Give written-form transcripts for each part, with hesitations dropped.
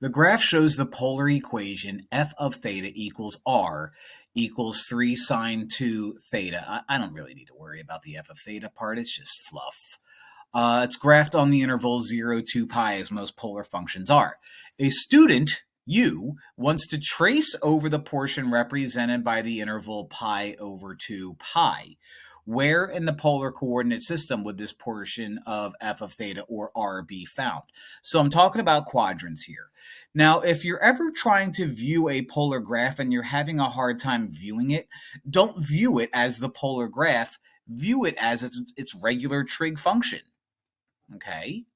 The graph shows the polar equation f of theta equals r equals 3 sine 2 theta. I don't really need to worry about the f of theta part. It's just fluff. It's graphed on the interval 0, 2 pi, as most polar functions are. A student, U, wants to trace over the portion represented by the interval pi over 2 pi. Where in the polar coordinate system would this portion of f of theta or r be found? So I'm talking about quadrants here. Now, if you're ever trying to view a polar graph and you're having a hard time viewing it, don't view it as the polar graph. View it as its regular trig function. Okay?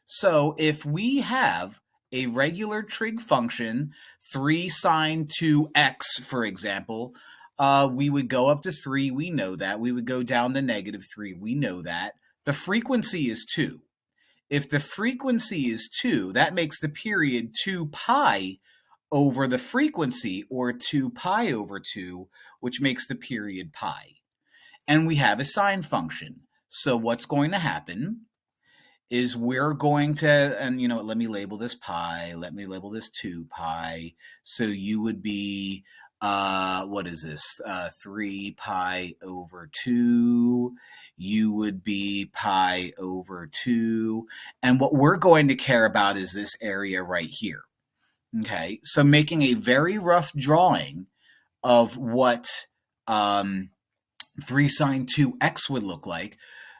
So if we have a regular trig function, 3 sine 2x, for example, we would go up to 3, we know that. We would go down to -3, we know that. The frequency is 2. If the frequency is 2, that makes the period 2 pi over the frequency, or 2 pi over 2, which makes the period pi. And we have a sine function. So what's going to happen is we're going to, and let me label this pi, let me label this 2 pi. So you would be, what is this? 3 pi over 2. You would be pi over 2. And what we're going to care about is this area right here. Okay, so making a very rough drawing of what 3 sine 2x would look like.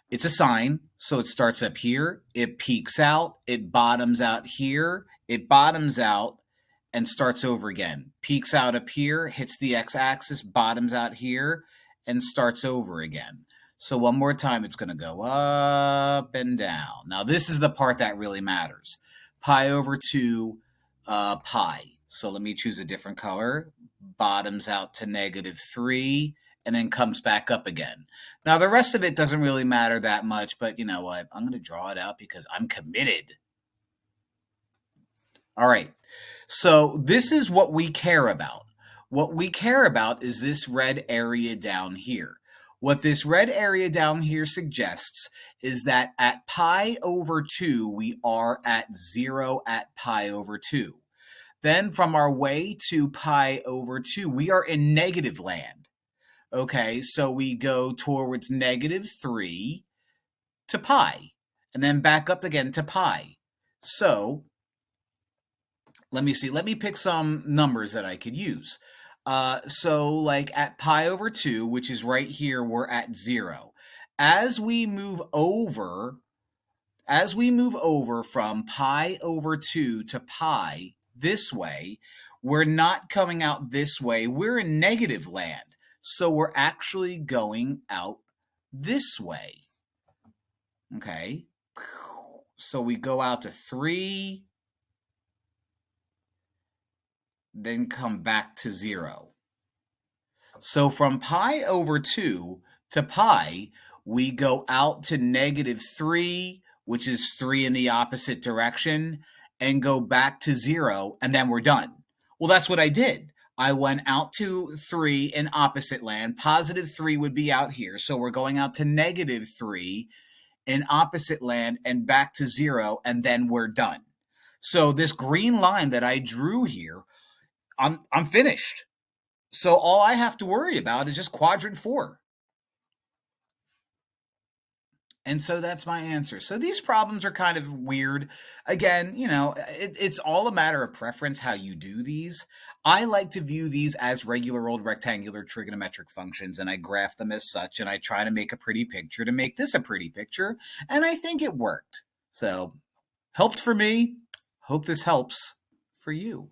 It's a sine, so it starts up here, it peaks out, it bottoms out here, it bottoms out, and starts over again. Peaks out up here, hits the x-axis, bottoms out here, and starts over again. So one more time, it's going to go up and down. Now, this is the part that really matters. Pi over 2 pi. So let me choose a different color. Bottoms out to -3. And then comes back up again. Now, the rest of it doesn't really matter that much, but you know what? I'm going to draw it out because I'm committed. All right, so this is what we care about. What we care about is this red area down here. What this red area down here suggests is that at pi over 2, we are at 0 at pi over 2. Then from our way to pi over 2, we are in negative land. Okay, so we go towards -3 to pi, and then back up again to pi. So let me see. Let me pick some numbers that I could use. So like at pi over 2, which is right here, we're at 0. As we move over from pi over 2 to pi this way, we're not coming out this way. We're in negative land. So we're actually going out this way. Okay. So we go out to 3, then come back to 0. So from pi over 2 to pi, we go out to -3, which is 3 in the opposite direction, and go back to 0, and then we're done. Well, that's what I did. I went out to 3 in opposite land. +3 would be out here. So we're going out to -3 in opposite land and back to 0, and then we're done. So this green line that I drew here, I'm finished. So all I have to worry about is just quadrant 4. And so that's my answer. So these problems are kind of weird. Again, it's all a matter of preference how you do these. I like to view these as regular old rectangular trigonometric functions, and I graph them as such, and I try to make a pretty picture to make this a pretty picture, and I think it worked. So, helped for me. Hope this helps for you.